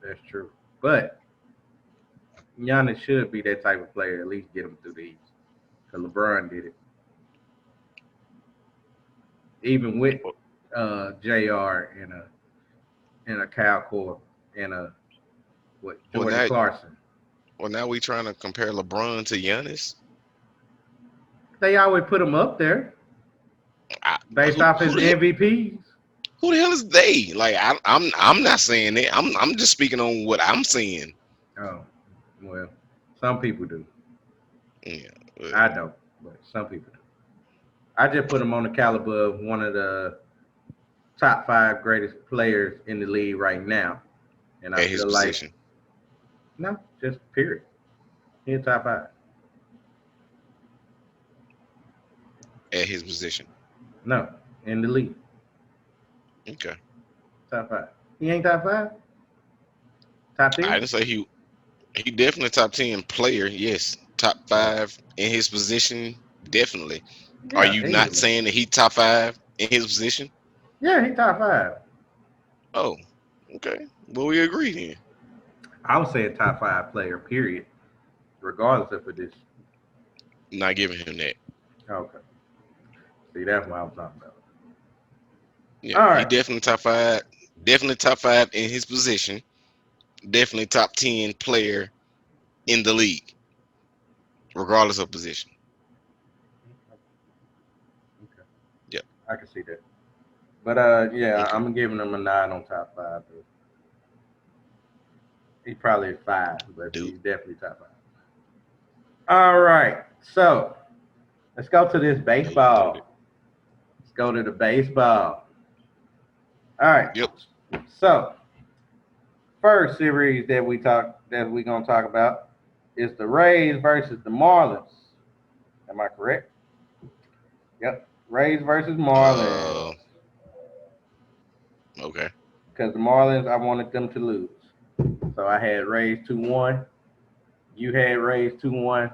[SPEAKER 1] That's true. But Giannis should be that type of player. At least get him through the East. Because LeBron did it. Even with Jr. and a Cal Core and a what
[SPEAKER 2] Well
[SPEAKER 1] Jordan
[SPEAKER 2] now,
[SPEAKER 1] Clarkson.
[SPEAKER 2] well now we trying to compare LeBron to Giannis.
[SPEAKER 1] They always put him up there
[SPEAKER 2] I,
[SPEAKER 1] based off his MVPs.
[SPEAKER 2] who the hell is they? Like I'm not saying that. I'm just speaking on what I'm seeing.
[SPEAKER 1] Oh, well, some people do.
[SPEAKER 2] Yeah, but
[SPEAKER 1] I don't, but some people do. I just put him on the caliber of one of the top five greatest players in the league right now, and I
[SPEAKER 2] at his
[SPEAKER 1] feel like
[SPEAKER 2] position,
[SPEAKER 1] no, just period. He's top five.
[SPEAKER 2] at his position.
[SPEAKER 1] No, in the league,
[SPEAKER 2] Okay,
[SPEAKER 1] top five. He ain't top five. Top
[SPEAKER 2] I
[SPEAKER 1] 10.
[SPEAKER 2] didn't say he definitely top 10 player. Yes, top
[SPEAKER 1] Oh,
[SPEAKER 2] five in his position. Definitely. Are
[SPEAKER 1] yeah,
[SPEAKER 2] you not
[SPEAKER 1] easily.
[SPEAKER 2] saying that he top five in his position?
[SPEAKER 1] Yeah, he top five.
[SPEAKER 2] Oh, okay. Well, we agree then.
[SPEAKER 1] I would say a top five player. Period. Regardless of this.
[SPEAKER 2] Not giving him that.
[SPEAKER 1] Okay. See, that's what I'm talking about.
[SPEAKER 2] Yeah,
[SPEAKER 1] All
[SPEAKER 2] he
[SPEAKER 1] right.
[SPEAKER 2] definitely top five. Definitely top five in his position. Definitely top 10 player in the league, regardless of position.
[SPEAKER 1] Okay.
[SPEAKER 2] Yep.
[SPEAKER 1] I can see that. But yeah,
[SPEAKER 2] Okay.
[SPEAKER 1] I'm giving him a nine on top five. But he's probably five, but
[SPEAKER 2] Dude.
[SPEAKER 1] he's definitely top five. All right. So let's go to this
[SPEAKER 2] Yeah, you noted.
[SPEAKER 1] baseball. Let's go to the baseball. All right.
[SPEAKER 2] Yep.
[SPEAKER 1] So first series that we gonna talk about is the Rays versus the Marlins. Am I correct? Yep. Rays versus Marlins.
[SPEAKER 2] Uh. Okay.
[SPEAKER 1] Because the Marlins, I wanted them to lose. So I had Rays 2-1. You had Rays 2-1.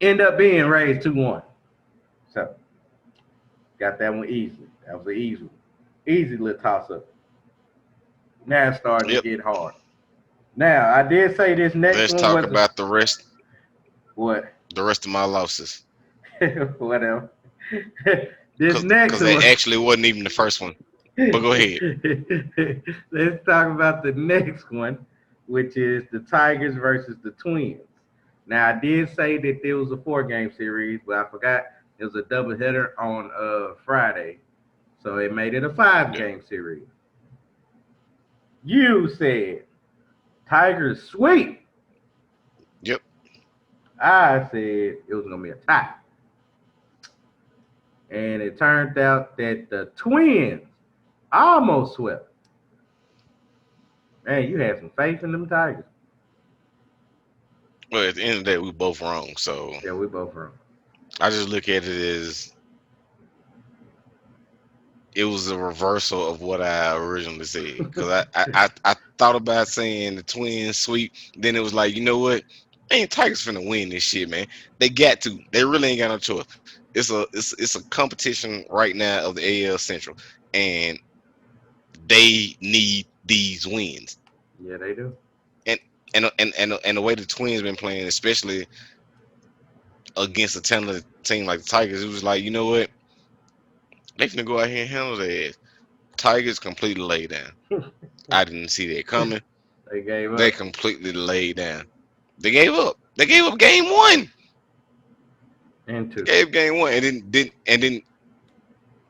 [SPEAKER 1] End up being Rays 2-1. So got that one easily. That was an easy one. Easy little toss up. Now it's starting to
[SPEAKER 2] Yep.
[SPEAKER 1] get hard. Now I did say this next
[SPEAKER 2] Let's
[SPEAKER 1] one
[SPEAKER 2] talk
[SPEAKER 1] was
[SPEAKER 2] about the rest.
[SPEAKER 1] what?
[SPEAKER 2] The rest of my losses,
[SPEAKER 1] Whatever. This next
[SPEAKER 2] cause that
[SPEAKER 1] one.
[SPEAKER 2] actually wasn't even the first one. But go ahead.
[SPEAKER 1] Let's talk about the next one, which is the Tigers versus the Twins. Now, I did say that there was a four-game series, but I forgot it was a doubleheader on Friday, so it made it a
[SPEAKER 2] Yep.
[SPEAKER 1] five-game series. You said Tigers sweep.
[SPEAKER 2] Yep.
[SPEAKER 1] I said it was gonna be a tie, and it turned out that the Twins almost swept. Man, you had some faith in them Tigers.
[SPEAKER 2] Well, at the end of the day, we both wrong. So
[SPEAKER 1] Yeah, we both wrong.
[SPEAKER 2] I just look at it as it was a reversal of what I originally said. Because I thought about saying the Twins sweep. Then it was like, you know what? Ain't Tigers finna win this shit, man. They got to. They really ain't got no choice. It's a competition right now of the AL Central, and they need these wins.
[SPEAKER 1] Yeah, they do.
[SPEAKER 2] And and the way the Twins been playing, especially against a talented team like the Tigers, it was like, you know what? They finna go out here and handle their ass. Tigers completely laid down. I didn't see that coming.
[SPEAKER 1] They gave
[SPEAKER 2] They
[SPEAKER 1] up.
[SPEAKER 2] completely laid down. They gave up. They gave up game one.
[SPEAKER 1] And
[SPEAKER 2] They
[SPEAKER 1] two.
[SPEAKER 2] gave game one and then didn't and then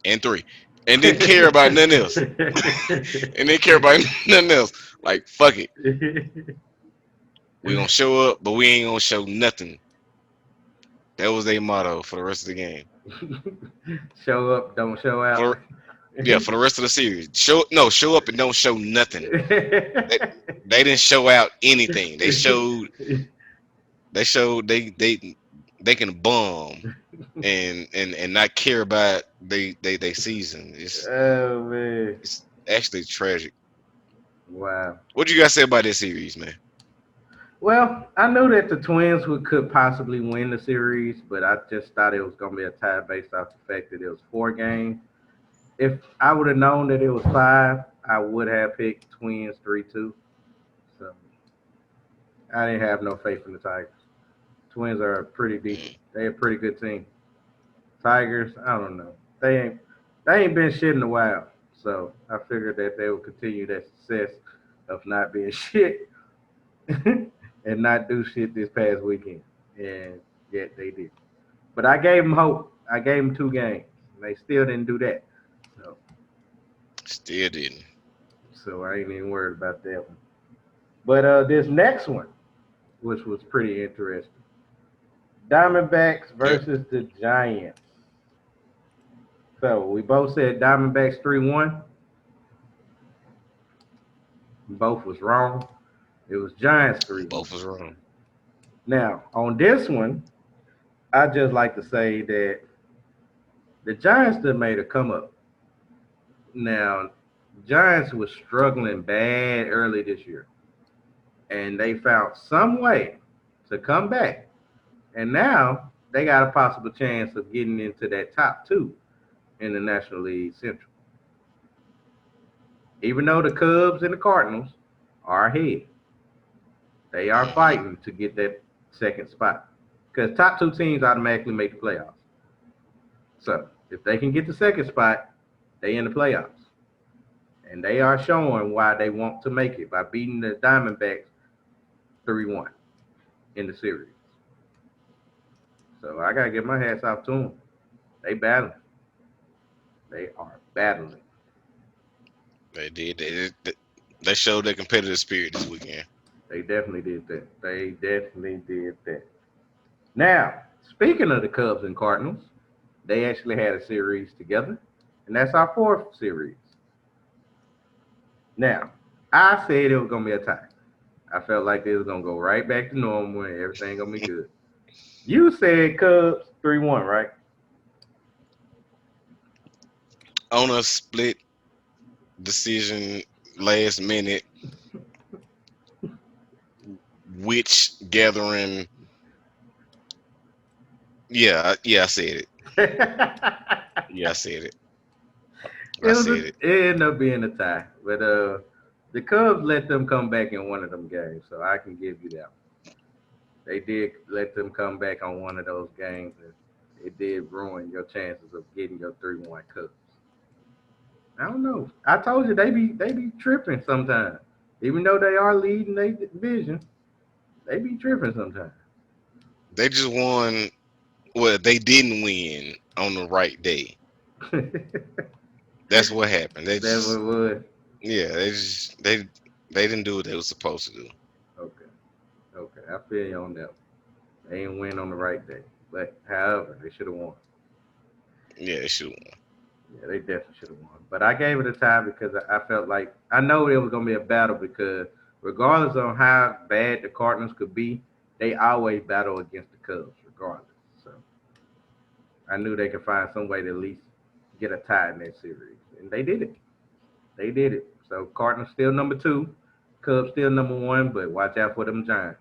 [SPEAKER 2] and three and didn't care about nothing else. And didn't care about nothing else. Like fuck it, we gonna show up, but we ain't gonna show nothing. That was their motto for the rest of the game.
[SPEAKER 1] Show up, don't show out.
[SPEAKER 2] For yeah, for the rest of the series, show up and don't show nothing. They, they didn't show out anything. They can bum and not care about they season.
[SPEAKER 1] Oh man.
[SPEAKER 2] It's actually tragic.
[SPEAKER 1] Wow.
[SPEAKER 2] What do you guys say about this series, man?
[SPEAKER 1] Well, I knew that the Twins could possibly win the series, but I just thought it was going to be a tie based off the fact that it was 4 games. If I would have known that it was 5, I would have picked Twins 3-2. So I didn't have no faith in the Tigers. Twins are a pretty decent.
[SPEAKER 2] Mm,
[SPEAKER 1] They a pretty good team. Tigers, I don't know. They ain't been shit in a while. So I figured that they would continue that success of not being shit and not do shit this past weekend. And yet they did. But I gave them hope. I gave them 2 games. And they still didn't do that. So
[SPEAKER 2] still didn't.
[SPEAKER 1] so I ain't even worried about that one. But this next one, which was pretty interesting. Diamondbacks
[SPEAKER 2] Yep.
[SPEAKER 1] versus the Giants. So we both said Diamondbacks 3-1. Both was wrong. It was Giants 3-1.
[SPEAKER 2] Both was wrong.
[SPEAKER 1] Now, on this one, I just like to say that the Giants done made a come up. Now, Giants was struggling bad early this year, and they found some way to come back. And now they got a possible chance of getting into that top 2 in the National League Central. Even though the Cubs and the Cardinals are ahead, they are
[SPEAKER 2] Hmm.
[SPEAKER 1] fighting to get that second spot because top 2 teams automatically make the playoffs. So if they can get the second spot, they in the playoffs, and they are showing why they want to make it by beating the Diamondbacks 3-1 in the series. So I gotta give my hats off to them. They battling. They are battling.
[SPEAKER 2] They did. They showed their competitive spirit this weekend.
[SPEAKER 1] They definitely did that. They definitely did that. Now, speaking of the Cubs and Cardinals, they actually had a series together, and that's our 4th series. Now, I said it was gonna be a tie. I felt like they was gonna go right back to normal and everything gonna be good. You said Cubs 3-1, right?
[SPEAKER 2] On a split decision last minute, which gathering? Yeah, yeah, I said it.
[SPEAKER 1] it
[SPEAKER 2] Yeah, I said it. I said it.
[SPEAKER 1] it ended up being a tie, but the Cubs let them come back in one of them games, so I can give you that. They did let them come back on one of those games, and it did ruin your chances of getting your 3-1 Cubs. I don't know. I told you they be tripping sometimes. Even though they are leading their division, they be tripping sometimes.
[SPEAKER 2] They just won. Well, they didn't win on the right day.
[SPEAKER 1] That
[SPEAKER 2] That's what happened.
[SPEAKER 1] what was.
[SPEAKER 2] Yeah, they didn't do what they were supposed to do.
[SPEAKER 1] Okay. Okay. I feel you on that. They ain't win on the right day. But however, they should have won.
[SPEAKER 2] Yeah, they should.
[SPEAKER 1] Yeah, they definitely should have won. But I gave it a tie because I felt like I know it was gonna be a battle because regardless of how bad the Cardinals could be, they always battle against the Cubs regardless. So I knew they could find some way to at least get a tie in that series, and they did it. They did it. So Cardinals still number 2, Cubs still number 1, but watch out for them Giants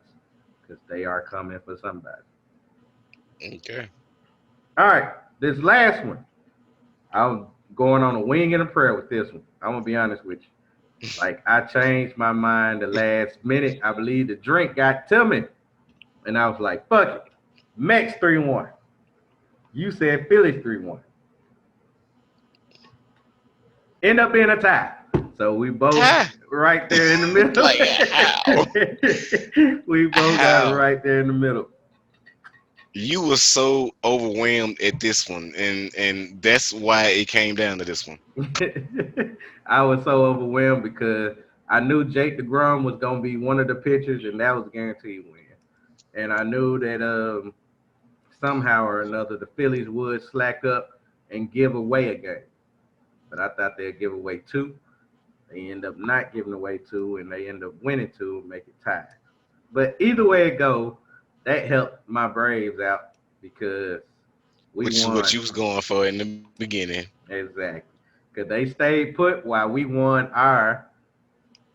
[SPEAKER 1] because they are coming for somebody.
[SPEAKER 2] Okay.
[SPEAKER 1] All right, this last one, I'm going on a wing and a prayer with this one. I'm gonna be honest with you. Like I changed my mind the last minute. I believe the drink got to me, and I was like, "Fuck it, Mets 3-1." You said Phillies 3-1. End up being a tie. So we both
[SPEAKER 2] Ty,
[SPEAKER 1] right there in the middle.
[SPEAKER 2] like how?
[SPEAKER 1] We both got
[SPEAKER 2] How?
[SPEAKER 1] right there in the middle.
[SPEAKER 2] You were so overwhelmed at this one, and that's why it came down to this one.
[SPEAKER 1] I was so overwhelmed because I knew Jake DeGrom was gonna be one of the pitchers, and that was a guaranteed win. And I knew that somehow or another the Phillies would slack up and give away a game. But I thought they'd give away two. They end up not giving away two, and they end up winning two and make it tied. But either way it go, that helped my Braves out because we
[SPEAKER 2] Which is what
[SPEAKER 1] won.
[SPEAKER 2] you was going for in the beginning.
[SPEAKER 1] Exactly. Because they stayed put while we won our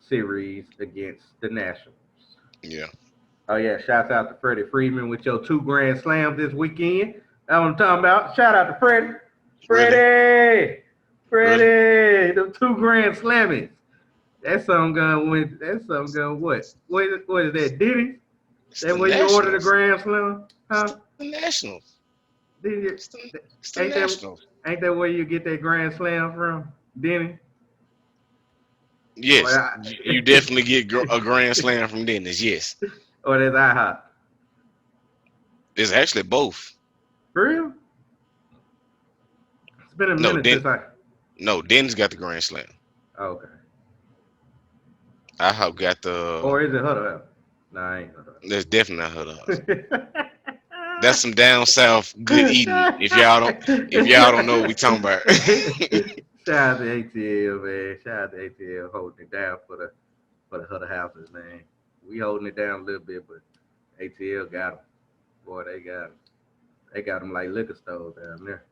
[SPEAKER 1] series against the Nationals.
[SPEAKER 2] Yeah.
[SPEAKER 1] Oh, yeah. Shouts out to Freddie Freeman with your 2 grand slams this weekend. That's what I'm talking about. Shout out to Freddie.
[SPEAKER 2] Really?
[SPEAKER 1] Freddie!
[SPEAKER 2] Really?
[SPEAKER 1] Freddie! The 2 grand slamming. That's something going with. That's something going what? What is that? Diddy?
[SPEAKER 2] It's
[SPEAKER 1] That
[SPEAKER 2] the
[SPEAKER 1] way you order the
[SPEAKER 2] Nationals.
[SPEAKER 1] grand slam?
[SPEAKER 2] It's
[SPEAKER 1] Huh?
[SPEAKER 2] the Nationals.
[SPEAKER 1] Did you,
[SPEAKER 2] It's the
[SPEAKER 1] ain't that
[SPEAKER 2] Nationals.
[SPEAKER 1] ain't that where you get that grand slam from? Denny? Or
[SPEAKER 2] Yes, you definitely get a grand slam from Dennis. Yes,
[SPEAKER 1] or that's IHOP?
[SPEAKER 2] it's actually both.
[SPEAKER 1] For real? It's been a
[SPEAKER 2] No,
[SPEAKER 1] minute since I.
[SPEAKER 2] no, Dennis got the grand slam.
[SPEAKER 1] Oh, okay.
[SPEAKER 2] I have got the.
[SPEAKER 1] Or is it Huddle Up? Nah, I ain't Huddle
[SPEAKER 2] That's definitely not her house.
[SPEAKER 1] Up.
[SPEAKER 2] That's some down south good eating. If y'all don't know what we talking about.
[SPEAKER 1] Shout out to ATL, man. Shout out to ATL holding it down for the Huddle houses, man. We holding it down a little bit, but ATL got them. Boy, they got them. They got them like liquor stores down there.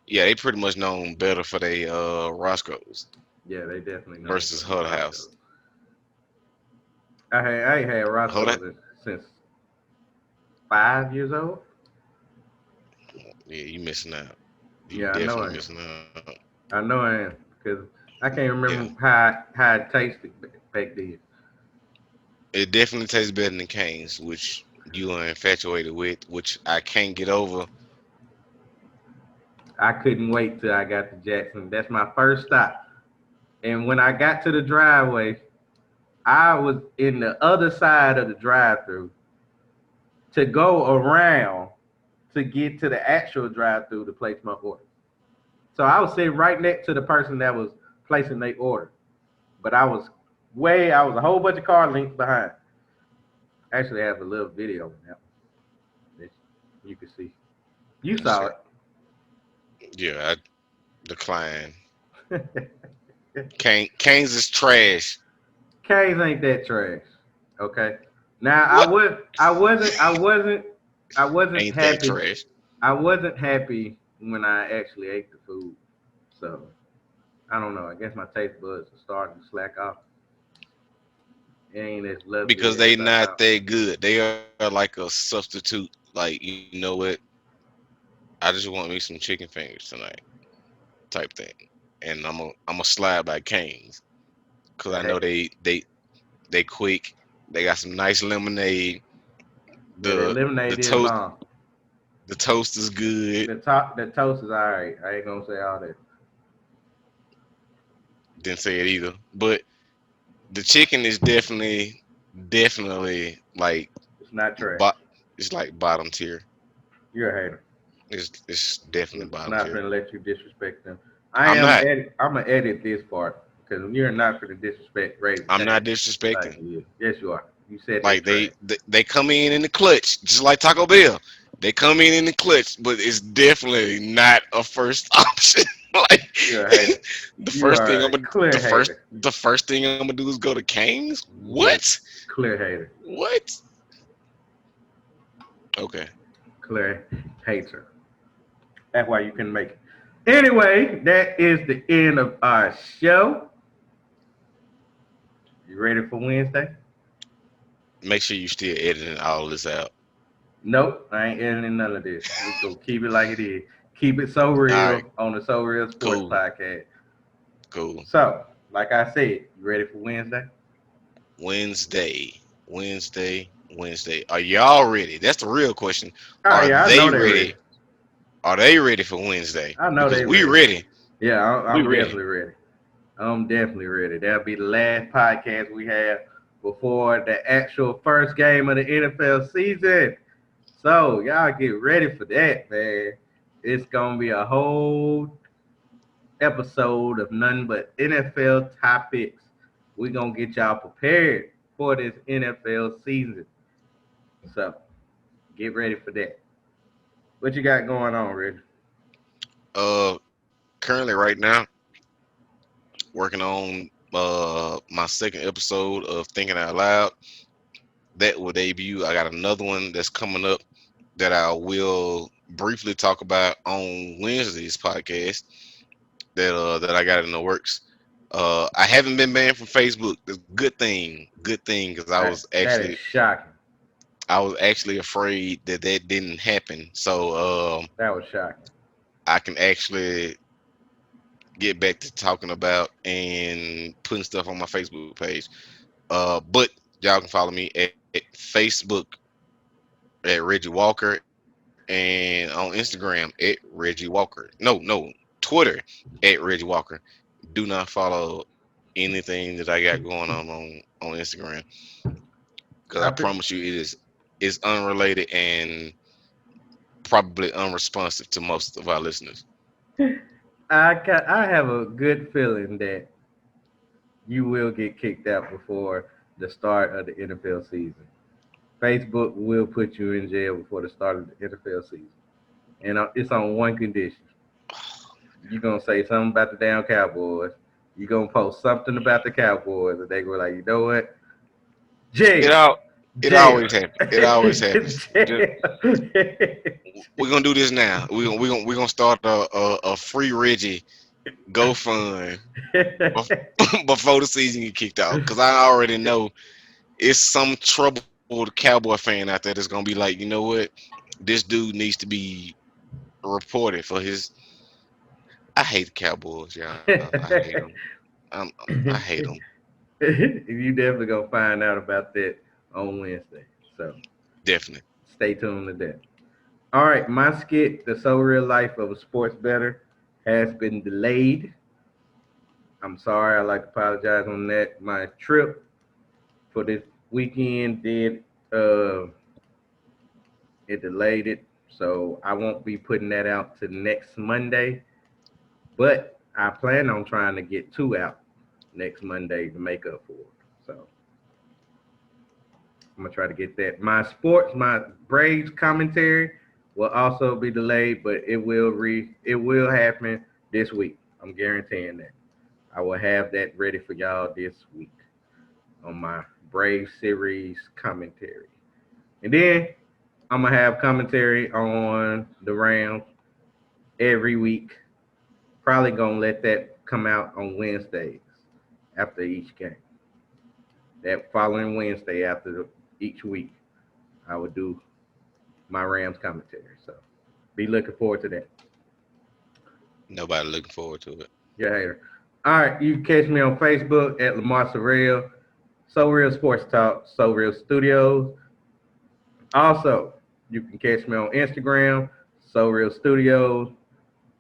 [SPEAKER 2] Yeah, they pretty much known better for their Roscoe's
[SPEAKER 1] Yeah, they definitely known for
[SPEAKER 2] versus
[SPEAKER 1] them
[SPEAKER 2] Huddle
[SPEAKER 1] Roscoe's.
[SPEAKER 2] House.
[SPEAKER 1] I ain't had
[SPEAKER 2] Hold
[SPEAKER 1] Roscoe's since 5 years old.
[SPEAKER 2] Yeah, you missing out. You
[SPEAKER 1] Yeah, I know
[SPEAKER 2] definitely
[SPEAKER 1] I am.
[SPEAKER 2] missing out.
[SPEAKER 1] I know I am because I can't
[SPEAKER 2] Yeah,
[SPEAKER 1] remember how it tasted back then.
[SPEAKER 2] it definitely tastes better than Cane's, which you are infatuated with, which I can't get over.
[SPEAKER 1] I couldn't wait till I got to Jackson. That's my first stop. And when I got to the driveway, I was in the other side of the drive-through to go around to get to the actual drive-through to place my order. So I was sitting right next to the person that was placing their order, but I was a whole bunch of car links behind. I actually have a little video on that that you can see. You saw
[SPEAKER 2] Shit. Yeah, I decline.
[SPEAKER 1] it.
[SPEAKER 2] Cane's is trash.
[SPEAKER 1] Canes ain't that trash. Okay. Now
[SPEAKER 2] What?
[SPEAKER 1] I wasn't
[SPEAKER 2] Ain't that
[SPEAKER 1] happy.
[SPEAKER 2] trash?
[SPEAKER 1] I wasn't happy when I actually ate the food. So I don't know. I guess my taste buds are starting to slack off. It ain't as lovely
[SPEAKER 2] Because they
[SPEAKER 1] as I
[SPEAKER 2] not
[SPEAKER 1] thought.
[SPEAKER 2] that good. They are like a substitute. Like, you know what? I just want me some chicken fingers tonight, type thing. And I'm a slide by Cane's because I
[SPEAKER 1] I
[SPEAKER 2] know
[SPEAKER 1] had,
[SPEAKER 2] they quick. They got some nice lemonade.
[SPEAKER 1] yeah, that
[SPEAKER 2] The
[SPEAKER 1] lemonade is
[SPEAKER 2] toast
[SPEAKER 1] bomb.
[SPEAKER 2] the toast is good.
[SPEAKER 1] The toast is alright. I ain't gonna say all that.
[SPEAKER 2] Didn't say it either. But the chicken is definitely like
[SPEAKER 1] It's not trash.
[SPEAKER 2] bo- it's like bottom tier.
[SPEAKER 1] You're a hater.
[SPEAKER 2] It's definitely
[SPEAKER 1] I'm
[SPEAKER 2] bottom
[SPEAKER 1] not
[SPEAKER 2] tier.
[SPEAKER 1] gonna let you disrespect them.
[SPEAKER 2] I'm not.
[SPEAKER 1] I'm gonna edit this part because you're not gonna disrespect Raven
[SPEAKER 2] I'm not
[SPEAKER 1] Cane's like
[SPEAKER 2] disrespecting.
[SPEAKER 1] you. Yes, you are. You said they
[SPEAKER 2] Like
[SPEAKER 1] trash.
[SPEAKER 2] they come in the clutch, just like Taco Bell. They come in the clutch, but it's definitely not a first option. Like
[SPEAKER 1] You're a hater.
[SPEAKER 2] the
[SPEAKER 1] You
[SPEAKER 2] first thing
[SPEAKER 1] are a clear hater.
[SPEAKER 2] the first thing I'm gonna do is go to Cane's.
[SPEAKER 1] Yes,
[SPEAKER 2] What?
[SPEAKER 1] clear hater.
[SPEAKER 2] What? Okay.
[SPEAKER 1] Clear hater. That's why you can make it. Anyway, that is the end of our show. You ready for Wednesday?
[SPEAKER 2] Make sure you still editing all this out.
[SPEAKER 1] Nope, I ain't editing none of this. We go keep it like it is. Keep it so
[SPEAKER 2] All right.
[SPEAKER 1] real on the So Real Sports
[SPEAKER 2] Cool.
[SPEAKER 1] Podcast.
[SPEAKER 2] Cool.
[SPEAKER 1] So, like I said, you ready for Wednesday?
[SPEAKER 2] Wednesday. Wednesday. Wednesday. Are y'all ready? That's the real question.
[SPEAKER 1] Oh
[SPEAKER 2] Are
[SPEAKER 1] yeah, I know
[SPEAKER 2] they
[SPEAKER 1] they're ready.
[SPEAKER 2] ready? Are they ready for Wednesday?
[SPEAKER 1] I know
[SPEAKER 2] Because
[SPEAKER 1] they
[SPEAKER 2] we
[SPEAKER 1] ready.
[SPEAKER 2] ready.
[SPEAKER 1] Yeah,
[SPEAKER 2] We
[SPEAKER 1] I'm
[SPEAKER 2] ready.
[SPEAKER 1] definitely ready. I'm definitely ready. That'll be the last podcast we have before the actual first game of the NFL season. So y'all get ready for that, man. It's gonna be a whole episode of nothing but NFL topics. We're gonna get y'all prepared for this NFL season. So get ready for that. What you got going on, Rich?
[SPEAKER 2] Currently right now working on my second episode of Thinking Out Loud. That will debut. I got another one that's coming up that I will briefly talk about on Wednesday's podcast that I got in the works. I haven't been banned from Facebook. That's a good thing, because
[SPEAKER 1] That is shocking.
[SPEAKER 2] I was actually afraid that that didn't happen. So
[SPEAKER 1] That was shocking.
[SPEAKER 2] I can actually get back to talking about and putting stuff on my Facebook page. But y'all can follow me at Facebook at Reggie Walker and on Instagram at Reggie Walker. No, Twitter at Reggie Walker. Do not follow anything that I got going on Instagram, because I
[SPEAKER 1] I pre-
[SPEAKER 2] promise you it's unrelated and probably unresponsive to most of our listeners.
[SPEAKER 1] I have a good feeling that you will get kicked out before the start of the NFL season. Facebook will put you in jail before the start of the NFL season, and it's on one condition: you're gonna say something about the damn Cowboys. You're gonna post something about the Cowboys, and they go like, you know what?
[SPEAKER 2] It
[SPEAKER 1] Jail,
[SPEAKER 2] all it
[SPEAKER 1] jail,
[SPEAKER 2] always happens. It always happens.
[SPEAKER 1] jail.
[SPEAKER 2] We're gonna do this now. We're gonna start a free Reggie GoFund before the season get kicked off. Cause I already know it's some troubled Cowboy fan out there that's gonna be like, you know what, this dude needs to be reported for his. I hate the Cowboys, y'all. I hate them. I hate them.
[SPEAKER 1] You definitely gonna find out about that on Wednesday. So
[SPEAKER 2] Definitely.
[SPEAKER 1] stay tuned to that. All right, my skit, The So Real Life of a Sports Better, has been delayed. I'm sorry. I'd like to apologize on that. My trip for this weekend did it delayed it, so I won't be putting that out to next Monday. But I plan on trying to get two out next Monday to make up for it. So I'm gonna try to get that. My Braves commentary will also be delayed, but it will happen this week. I'm guaranteeing that. I will have that ready for y'all this week on my Brave series commentary. And then I'm gonna have commentary on the Rams every week. Probably gonna let that come out on Wednesdays after each game. That following Wednesday each week, I would do my Rams commentary. So be looking forward to that.
[SPEAKER 2] Nobody looking forward to it.
[SPEAKER 1] Yeah, hater. All right, you can catch me on Facebook at Lamar SoReal, SoReal Sports Talk, SoReal Studios. Also, you can catch me on Instagram, SoReal Studios.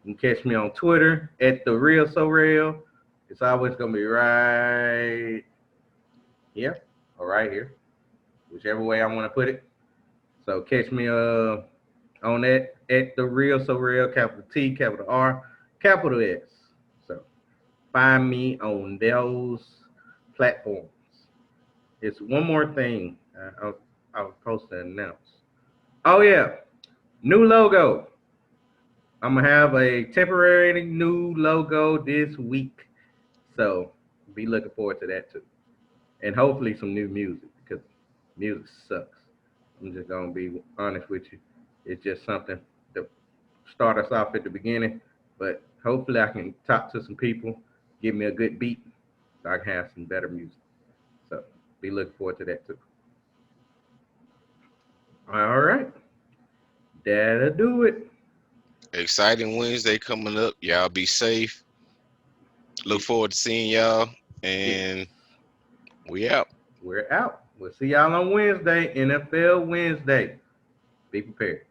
[SPEAKER 1] You can catch me on Twitter at the Real SoReal. It's always gonna be right here or right here, whichever way I want to put it. So catch me on that at the Real SoReal, capital T, capital R, capital S. So find me on those platforms. It's one more thing I was supposed to announce. Oh yeah, new logo. I'm gonna have a temporary new logo this week, so be looking forward to that too, and hopefully some new music because music sucks. I'm just gonna be honest with you. It's just something to start us off at the beginning, but hopefully I can talk to some people, give me a good beat, so I can have some better music. So be looking forward to that too. All right, that'll do it.
[SPEAKER 2] Exciting Wednesday coming up. Y'all be safe. Look forward to seeing y'all.
[SPEAKER 1] Yes,
[SPEAKER 2] And we out.
[SPEAKER 1] we're out. We'll see y'all on Wednesday, NFL Wednesday. Be prepared.